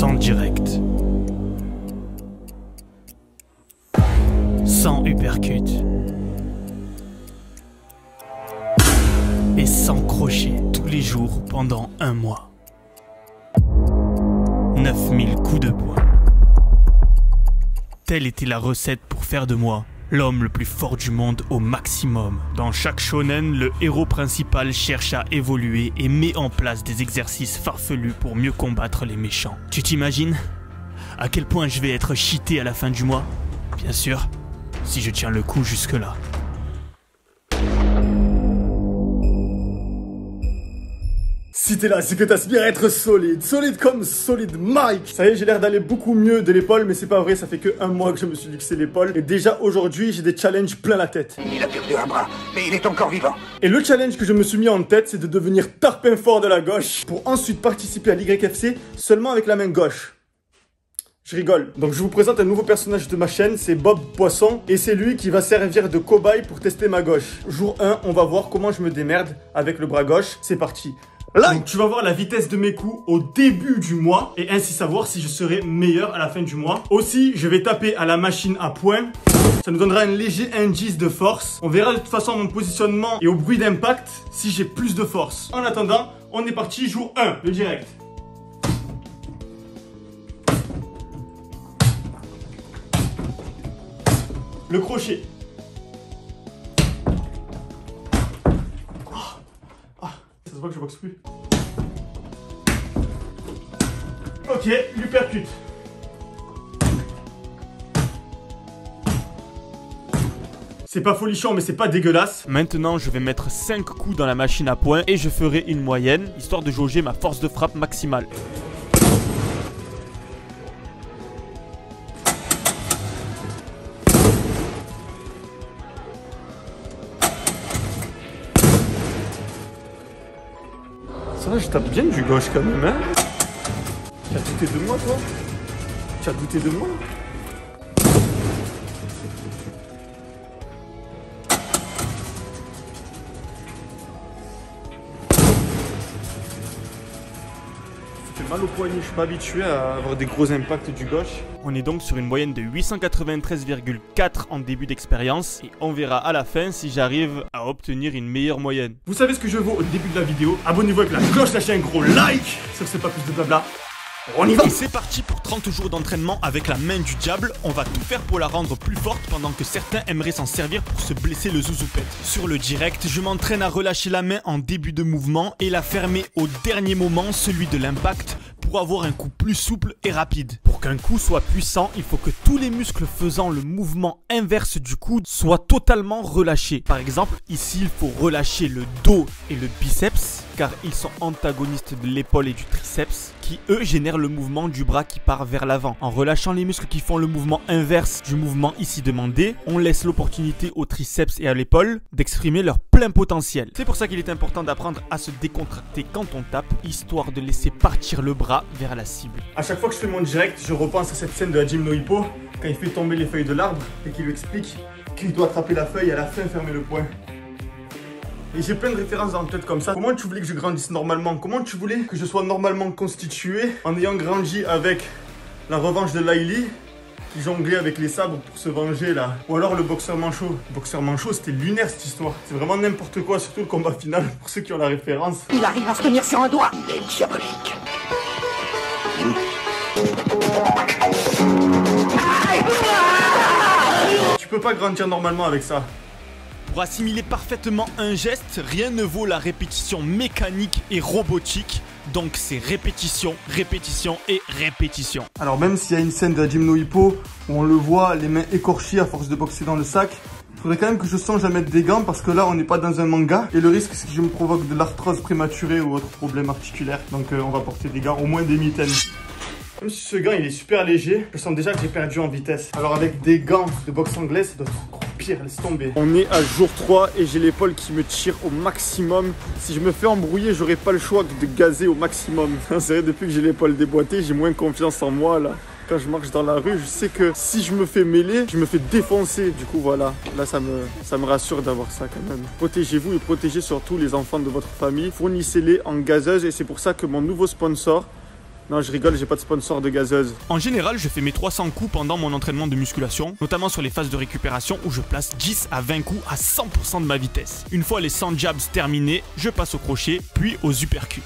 100% direct. Sans uppercut. Et sans crochet tous les jours pendant un mois. 9000 coups de poing. Telle était la recette pour faire de moi l'homme le plus fort du monde au maximum. Dans chaque shonen, le héros principal cherche à évoluer et met en place des exercices farfelus pour mieux combattre les méchants. Tu t'imagines à quel point je vais être cheaté à la fin du mois? Bien sûr, si je tiens le coup jusque-là. Si t'es là, c'est que t'aspires à être solide. Solide comme Solid Mike. Ça y est, j'ai l'air d'aller beaucoup mieux de l'épaule, mais c'est pas vrai, ça fait que un mois que je me suis luxé l'épaule. Et déjà aujourd'hui, j'ai des challenges plein la tête. Il a perdu un bras, mais il est encore vivant. Et le challenge que je me suis mis en tête, c'est de devenir tarpin fort de la gauche pour ensuite participer à l'YFC seulement avec la main gauche. Je rigole. Donc je vous présente un nouveau personnage de ma chaîne, c'est Bob Poisson. Et c'est lui qui va servir de cobaye pour tester ma gauche. Jour 1, on va voir comment je me démerde avec le bras gauche. C'est parti. Là, donc tu vas voir la vitesse de mes coups au début du mois et ainsi savoir si je serai meilleur à la fin du mois. Aussi, je vais taper à la machine à poing. Ça nous donnera un léger indice de force. On verra de toute façon mon positionnement et au bruit d'impact si j'ai plus de force. En attendant, on est parti, jour 1, le direct. Le crochet. Ça se voit que je boxe plus. Ok, l'uppercut. C'est pas folichon, mais c'est pas dégueulasse. Maintenant, je vais mettre 5 coups dans la machine à poing et je ferai une moyenne, histoire de jauger ma force de frappe maximale. Ça va, je tape bien du gauche quand même, hein. Tu as douté de moi, toi? Tu as douté de moi? Ça fait mal au poignet, je suis pas habitué à avoir des gros impacts du gauche. On est donc sur une moyenne de 893,4 en début d'expérience et on verra à la fin si j'arrive à obtenir une meilleure moyenne. Vous savez ce que je vaux au début de la vidéo? Abonnez-vous avec la cloche, lâchez un gros like. Sur ce, pas plus de blabla. On y va! Et c'est parti pour 30 jours d'entraînement avec la main du diable. On va tout faire pour la rendre plus forte pendant que certains aimeraient s'en servir pour se blesser le zouzoupette. Sur le direct, je m'entraîne à relâcher la main en début de mouvement et la fermer au dernier moment, celui de l'impact, pour avoir un coup plus souple et rapide. Pour qu'un coup soit puissant, il faut que tous les muscles faisant le mouvement inverse du coude soient totalement relâchés. Par exemple, ici, il faut relâcher le dos et le biceps, car ils sont antagonistes de l'épaule et du triceps, qui eux génèrent le mouvement du bras qui part vers l'avant. En relâchant les muscles qui font le mouvement inverse du mouvement ici demandé, on laisse l'opportunité au triceps et à l'épaule d'exprimer leur plein potentiel. C'est pour ça qu'il est important d'apprendre à se décontracter quand on tape, histoire de laisser partir le bras vers la cible. À chaque fois que je fais mon direct, je repense à cette scène de Hajime no Ippo, quand il fait tomber les feuilles de l'arbre et qu'il lui explique qu'il doit attraper la feuille et à la fin fermer le poing. Et j'ai plein de références dans la tête comme ça. Comment tu voulais que je grandisse normalement? Comment tu voulais que je sois normalement constitué en ayant grandi avec la revanche de Laili qui jonglait avec les sabres pour se venger là? Ou alors le boxeur manchot. Le boxeur manchot, c'était lunaire cette histoire. C'est vraiment n'importe quoi, surtout le combat final pour ceux qui ont la référence. Il arrive à se tenir sur un doigt. Il est diabolique. Tu peux pas grandir normalement avec ça. Pour assimiler parfaitement un geste, rien ne vaut la répétition mécanique et robotique. Donc c'est répétition, répétition et répétition. Alors même s'il y a une scène de Hajime no Ippo où on le voit, les mains écorchées à force de boxer dans le sac, il faudrait quand même que je songe à mettre des gants parce que là on n'est pas dans un manga et le risque c'est que je me provoque de l'arthrose prématurée ou autre problème articulaire. Donc on va porter des gants, au moins des mitaines. Même si ce gant il est super léger, je sens déjà que j'ai perdu en vitesse. Alors avec des gants de boxe anglaise, ça doit être encore pire, laisse tomber. On est à jour 3 et j'ai l'épaule qui me tire au maximum. Si je me fais embrouiller, j'aurai pas le choix que de gazer au maximum. C'est vrai, depuis que j'ai l'épaule déboîtée, j'ai moins confiance en moi là. Quand je marche dans la rue, je sais que si je me fais mêler, je me fais défoncer. Du coup, voilà. Là, ça me rassure d'avoir ça quand même. Protégez-vous et protégez surtout les enfants de votre famille. Fournissez-les en gazeuse et c'est pour ça que mon nouveau sponsor, Non, je rigole, j'ai pas de sponsor de gazeuse. En général, je fais mes 300 coups pendant mon entraînement de musculation, notamment sur les phases de récupération où je place 10 à 20 coups à 100% de ma vitesse. Une fois les 100 jabs terminés, je passe au crochet, puis aux uppercuts.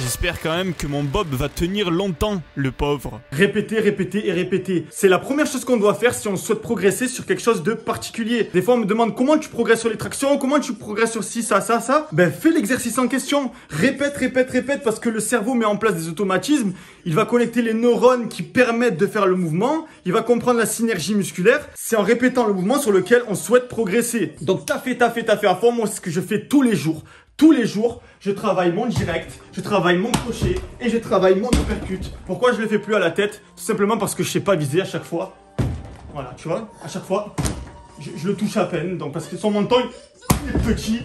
J'espère quand même que mon Bob va tenir longtemps, le pauvre. Répéter, répéter et répéter. C'est la première chose qu'on doit faire si on souhaite progresser sur quelque chose de particulier. Des fois, on me demande comment tu progresses sur les tractions, comment tu progresses sur ci, ça, ça, ça. Ben, fais l'exercice en question. Répète, répète, répète, parce que le cerveau met en place des automatismes. Il va connecter les neurones qui permettent de faire le mouvement. Il va comprendre la synergie musculaire. C'est en répétant le mouvement sur lequel on souhaite progresser. Donc, t'as fait à fond. Moi, c'est ce que je fais tous les jours. Tous les jours, je travaille mon direct, je travaille mon crochet et je travaille mon uppercut. Pourquoi je ne le fais plus à la tête? Tout simplement parce que je ne sais pas viser à chaque fois. Voilà, tu vois, à chaque fois, je le touche à peine. Donc parce que son menton, il est petit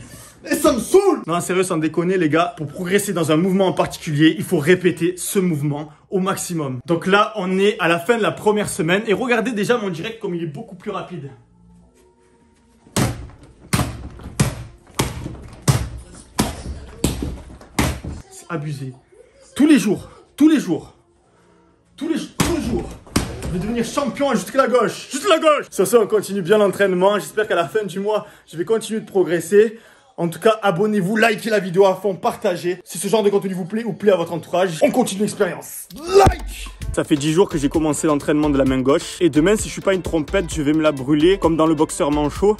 et ça me saoule. Non, sérieux, sans déconner les gars, pour progresser dans un mouvement en particulier, il faut répéter ce mouvement au maximum. Donc là, on est à la fin de la première semaine et regardez déjà mon direct comme il est beaucoup plus rapide. Abusé. Tous les jours. Je vais devenir champion jusqu'à la gauche. Juste la gauche. Sur ça, on continue bien l'entraînement. J'espère qu'à la fin du mois, je vais continuer de progresser. En tout cas, abonnez-vous, likez la vidéo à fond, partagez. Si ce genre de contenu vous plaît ou plaît à votre entourage, on continue l'expérience. Like! Ça fait 10 jours que j'ai commencé l'entraînement de la main gauche. Et demain, si je suis pas une trompette, je vais me la brûler comme dans le boxeur manchot.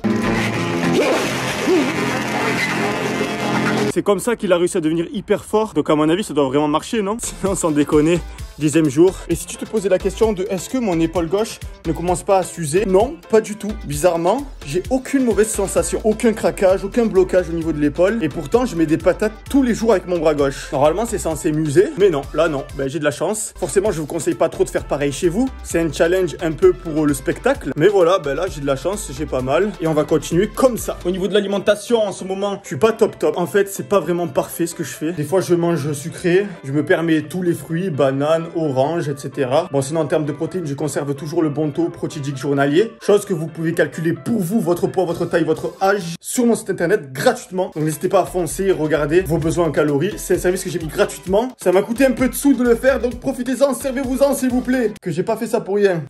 C'est comme ça qu'il a réussi à devenir hyper fort. Donc à mon avis, ça doit vraiment marcher, non? Sinon, sans déconner, 10e jour. Et si tu te posais la question de est-ce que mon épaule gauche ne commence pas à s'user? Non, pas du tout. Bizarrement, j'ai aucune mauvaise sensation. Aucun craquage, aucun blocage au niveau de l'épaule. Et pourtant, je mets des patates tous les jours avec mon bras gauche. Normalement, c'est censé m'user. Mais non, là non. Ben, j'ai de la chance. Forcément, je vous conseille pas trop de faire pareil chez vous. C'est un challenge un peu pour le spectacle. Mais voilà, ben là, j'ai de la chance, j'ai pas mal. Et on va continuer comme ça. Au niveau de l'alimentation, en ce moment, je suis pas top. En fait, c'est pas vraiment parfait ce que je fais. Des fois, je mange sucré. Je me permets tous les fruits, bananes, oranges, etc. Bon, sinon, en termes de protéines, je conserve toujours le bon taux protidique journalier. Chose que vous pouvez calculer pour vous, votre poids, votre taille, votre âge sur mon site internet gratuitement. Donc, n'hésitez pas à foncer, regarder vos besoins en calories. C'est un service que j'ai mis gratuitement. Ça m'a coûté un peu de sous de le faire. Donc, profitez-en, servez-vous-en, s'il vous plaît. Que j'ai pas fait ça pour rien.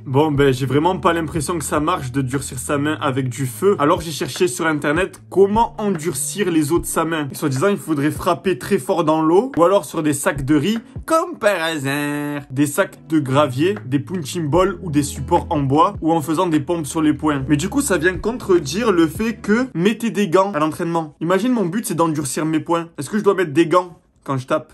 Bon, ben, j'ai vraiment pas l'impression que ça marche de durcir sa main avec du feu. Alors j'ai cherché sur internet comment endurcir les os de sa main. Et soi-disant, il faudrait frapper très fort dans l'eau. Ou alors sur des sacs de riz, comme par hasard. Des sacs de gravier, des punching balls ou des supports en bois. Ou en faisant des pompes sur les poings. Mais du coup, ça vient contredire le fait que mettez des gants à l'entraînement. Imagine, mon but, c'est d'endurcir mes poings. Est-ce que je dois mettre des gants quand je tape?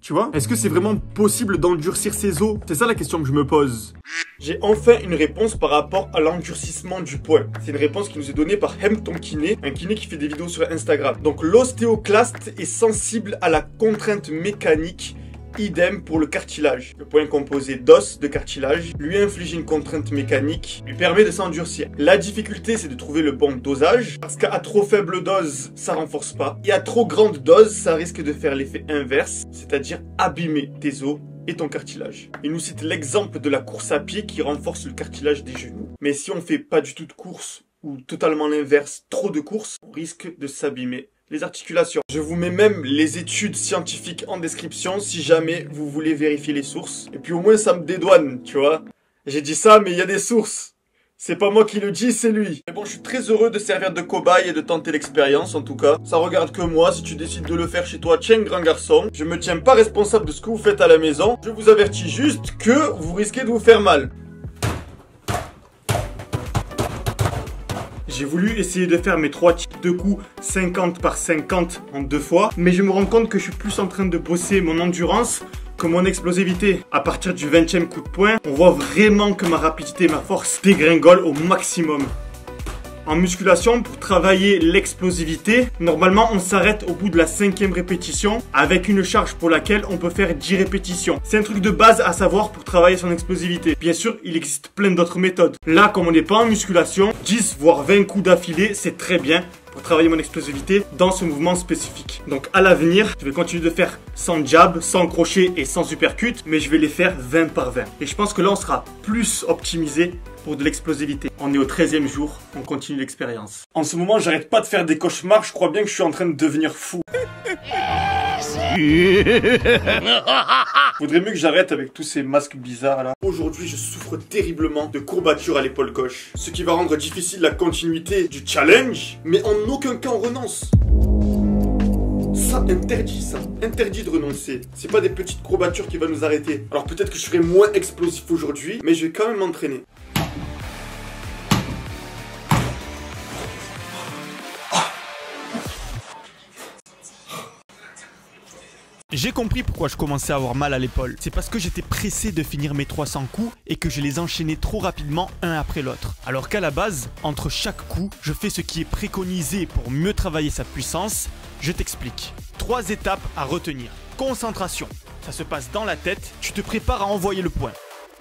Tu vois? Est-ce que c'est vraiment possible d'endurcir ses os? C'est ça la question que je me pose. J'ai enfin une réponse par rapport à l'endurcissement du poing. C'est une réponse qui nous est donnée par Hem ton kiné, un kiné qui fait des vidéos sur Instagram. Donc l'ostéoclaste est sensible à la contrainte mécanique. Idem pour le cartilage. Le poing composé d'os, de cartilage, lui inflige une contrainte mécanique, lui permet de s'endurcir. La difficulté, c'est de trouver le bon dosage, parce qu'à trop faible dose, ça renforce pas. Et à trop grande dose, ça risque de faire l'effet inverse, c'est-à-dire abîmer tes os et ton cartilage. Il nous cite l'exemple de la course à pied qui renforce le cartilage des genoux. Mais si on fait pas du tout de course, ou totalement l'inverse, trop de course, on risque de s'abîmer les articulations. Je vous mets même les études scientifiques en description si jamais vous voulez vérifier les sources. Et puis au moins ça me dédouane, tu vois. J'ai dit ça, mais il y a des sources. C'est pas moi qui le dis, c'est lui. Mais bon, je suis très heureux de servir de cobaye et de tenter l'expérience en tout cas. Ça regarde que moi, si tu décides de le faire chez toi, tiens grand garçon. Je me tiens pas responsable de ce que vous faites à la maison. Je vous avertis juste que vous risquez de vous faire mal. J'ai voulu essayer de faire mes 3 types de coups 50 par 50 en 2 fois. Mais je me rends compte que je suis plus en train de bosser mon endurance que mon explosivité. À partir du 20e coup de poing, on voit vraiment que ma rapidité et ma force dégringolent au maximum. En musculation, pour travailler l'explosivité, normalement on s'arrête au bout de la 5e répétition avec une charge pour laquelle on peut faire 10 répétitions. C'est un truc de base à savoir pour travailler son explosivité. Bien sûr, il existe plein d'autres méthodes. Là, comme on n'est pas en musculation, 10 voire 20 coups d'affilée, c'est très bien pour travailler mon explosivité dans ce mouvement spécifique. Donc à l'avenir, je vais continuer de faire sans jab, sans crochet et sans uppercut, mais je vais les faire 20 par 20. Et je pense que là, on sera plus optimisé pour de l'explosivité. On est au 13e jour, on continue l'expérience. En ce moment, j'arrête pas de faire des cauchemars, je crois bien que je suis en train de devenir fou. Faudrait mieux que j'arrête avec tous ces masques bizarres là. Aujourd'hui, je souffre terriblement de courbatures à l'épaule gauche, ce qui va rendre difficile la continuité du challenge, mais en aucun cas on renonce. Ça, interdit de renoncer. C'est pas des petites courbatures qui vont nous arrêter. Alors peut-être que je serai moins explosif aujourd'hui, mais je vais quand même m'entraîner. J'ai compris pourquoi je commençais à avoir mal à l'épaule. C'est parce que j'étais pressé de finir mes 300 coups et que je les enchaînais trop rapidement un après l'autre. Alors qu'à la base, entre chaque coup, je fais ce qui est préconisé pour mieux travailler sa puissance. Je t'explique. 3 étapes à retenir. Concentration. Ça se passe dans la tête. Tu te prépares à envoyer le point.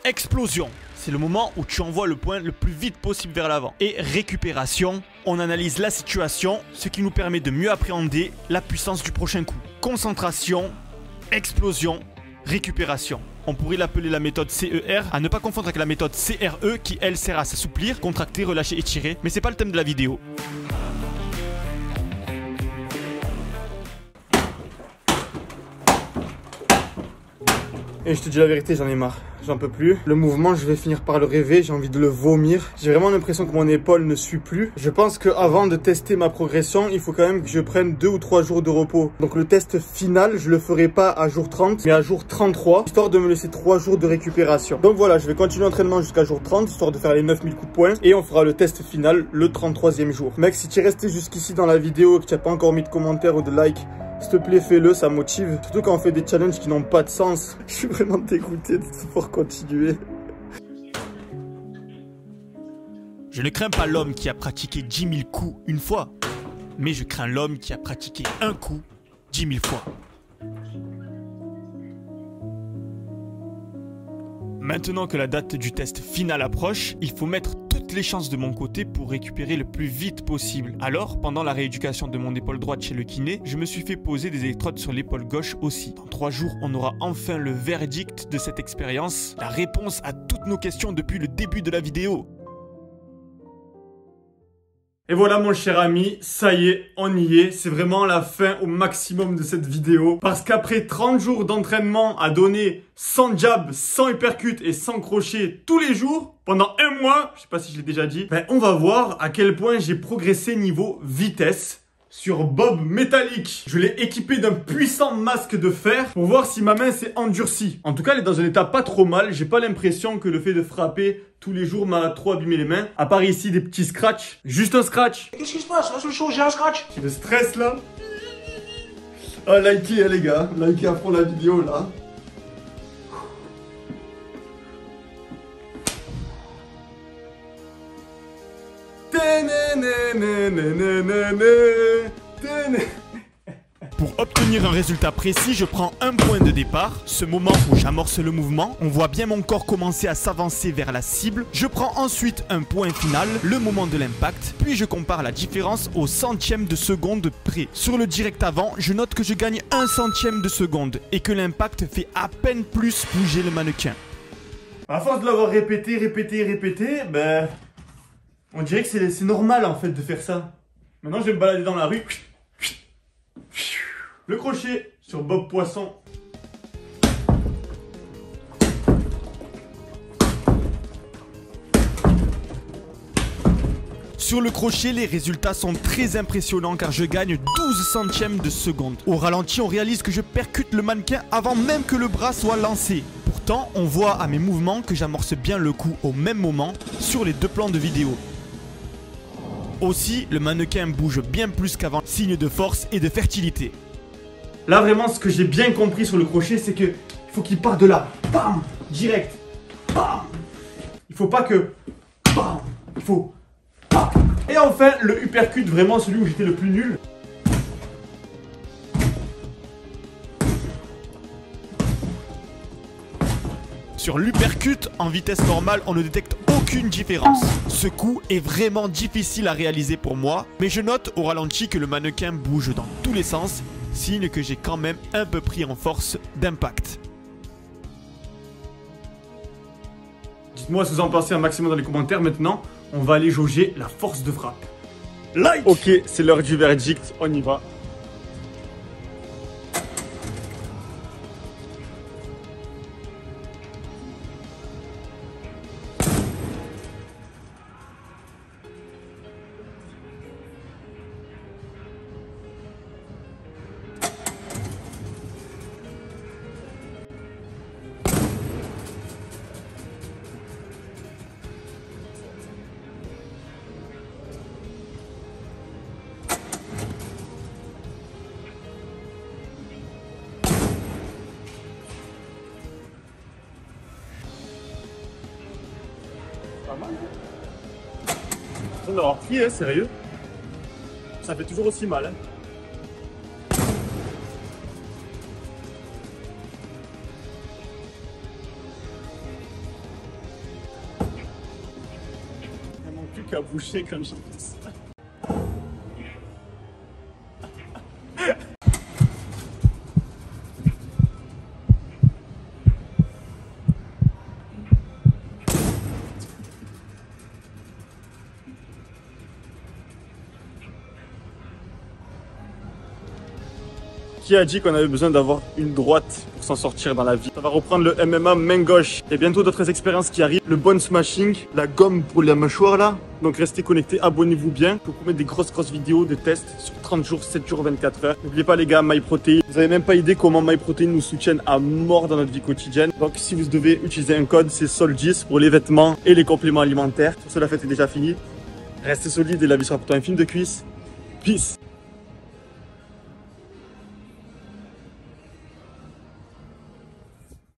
Explosion. C'est le moment où tu envoies le point le plus vite possible vers l'avant. Et récupération. On analyse la situation, ce qui nous permet de mieux appréhender la puissance du prochain coup. Concentration. Explosion, récupération. On pourrait l'appeler la méthode CER, à ne pas confondre avec la méthode CRE qui elle sert à s'assouplir, contracter, relâcher, étirer, mais c'est pas le thème de la vidéo. Et je te dis la vérité, j'en ai marre. J'en peux plus. Le mouvement, je vais finir par le rêver. J'ai envie de le vomir. J'ai vraiment l'impression que mon épaule ne suit plus. Je pense qu'avant de tester ma progression, il faut quand même que je prenne 2 ou 3 jours de repos. Donc le test final, je le ferai pas à jour 30, mais à jour 33, histoire de me laisser 3 jours de récupération. Donc voilà, je vais continuer l'entraînement jusqu'à jour 30, histoire de faire les 9000 coups de poing. Et on fera le test final le 33e jour. Mec, si tu es resté jusqu'ici dans la vidéo et que tu n'as pas encore mis de commentaires ou de like, s'il te plaît, fais-le, ça motive. Surtout quand on fait des challenges qui n'ont pas de sens. Je suis vraiment dégoûté de pouvoir continuer. Je ne crains pas l'homme qui a pratiqué 10 000 coups une fois, mais je crains l'homme qui a pratiqué un coup 10 000 fois. Maintenant que la date du test final approche, il faut mettre toutes les chances de mon côté pour récupérer le plus vite possible. Alors, pendant la rééducation de mon épaule droite chez le kiné, je me suis fait poser des électrodes sur l'épaule gauche aussi. Dans 3 jours, on aura enfin le verdict de cette expérience, la réponse à toutes nos questions depuis le début de la vidéo. Et voilà mon cher ami, ça y est, on y est. C'est vraiment la fin au maximum de cette vidéo. Parce qu'après 30 jours d'entraînement à donner sans jab, sans uppercut et sans crochet tous les jours, pendant 1 mois, je sais pas si je l'ai déjà dit, ben on va voir à quel point j'ai progressé niveau vitesse sur Bob métallique. Je l'ai équipé d'un puissant masque de fer pour voir si ma main s'est endurcie. En tout cas, elle est dans un état pas trop mal. J'ai pas l'impression que le fait de frapper tous les jours m'a trop abîmé les mains. À part ici, des petits scratchs. Juste un scratch. Qu'est-ce qui se passe? Là, chaud, j'ai un scratch. J'ai le stress là. Ah, likez les gars. Likez à fond la vidéo là. Pour obtenir un résultat précis, je prends un point de départ, ce moment où j'amorce le mouvement, on voit bien mon corps commencer à s'avancer vers la cible. Je prends ensuite un point final, le moment de l'impact, puis je compare la différence au centième de seconde près. Sur le direct avant, je note que je gagne 1 centième de seconde et que l'impact fait à peine plus bouger le mannequin. À force de l'avoir répété, ben... on dirait que c'est normal en fait de faire ça. Maintenant je vais me balader dans la rue. Le crochet sur Bob Poisson. Sur le crochet, les résultats sont très impressionnants car je gagne 12 centièmes de seconde. Au ralenti, on réalise que je percute le mannequin avant même que le bras soit lancé. Pourtant, on voit à mes mouvements que j'amorce bien le coup au même moment sur les 2 plans de vidéo. Aussi, le mannequin bouge bien plus qu'avant, signe de force et de fertilité. Là vraiment ce que j'ai bien compris sur le crochet, c'est que il faut qu'il parte de là. Bam, direct. Bam. Il faut pas que... Bam. Il faut... Bam. Et enfin, le uppercut, vraiment celui où j'étais le plus nul. Sur l'uppercut, en vitesse normale, on ne détecte aucune différence. Ce coup est vraiment difficile à réaliser pour moi, mais je note au ralenti que le mannequin bouge dans tous les sens, signe que j'ai quand même un peu pris en force d'impact. Dites-moi ce que vous en pensez un maximum dans les commentaires. Maintenant, on va aller jauger la force de frappe. Like! Ok, c'est l'heure du verdict, on y va. Pas mal. On va avoir pris, hein, sérieux. Ça fait toujours aussi mal. Hein. Il manque plus qu'à boucher comme je pense. Qui a dit qu'on avait besoin d'avoir une droite pour s'en sortir dans la vie? Ça va reprendre le MMA main gauche. Et bientôt d'autres expériences qui arrivent. Le bone smashing, la gomme pour la mâchoire là. Donc restez connectés, abonnez-vous bien. Je vous promets des grosses vidéos de tests sur 30 jours, 7 jours, 24 heures. N'oubliez pas les gars, MyProtein. Vous avez même pas idée comment MyProtein nous soutiennent à mort dans notre vie quotidienne. Donc si vous devez utiliser un code, c'est SOL10 pour les vêtements et les compléments alimentaires. Sur ce, la fête est déjà finie. Restez solide et la vie sera pour toi un film de cuisse. Peace.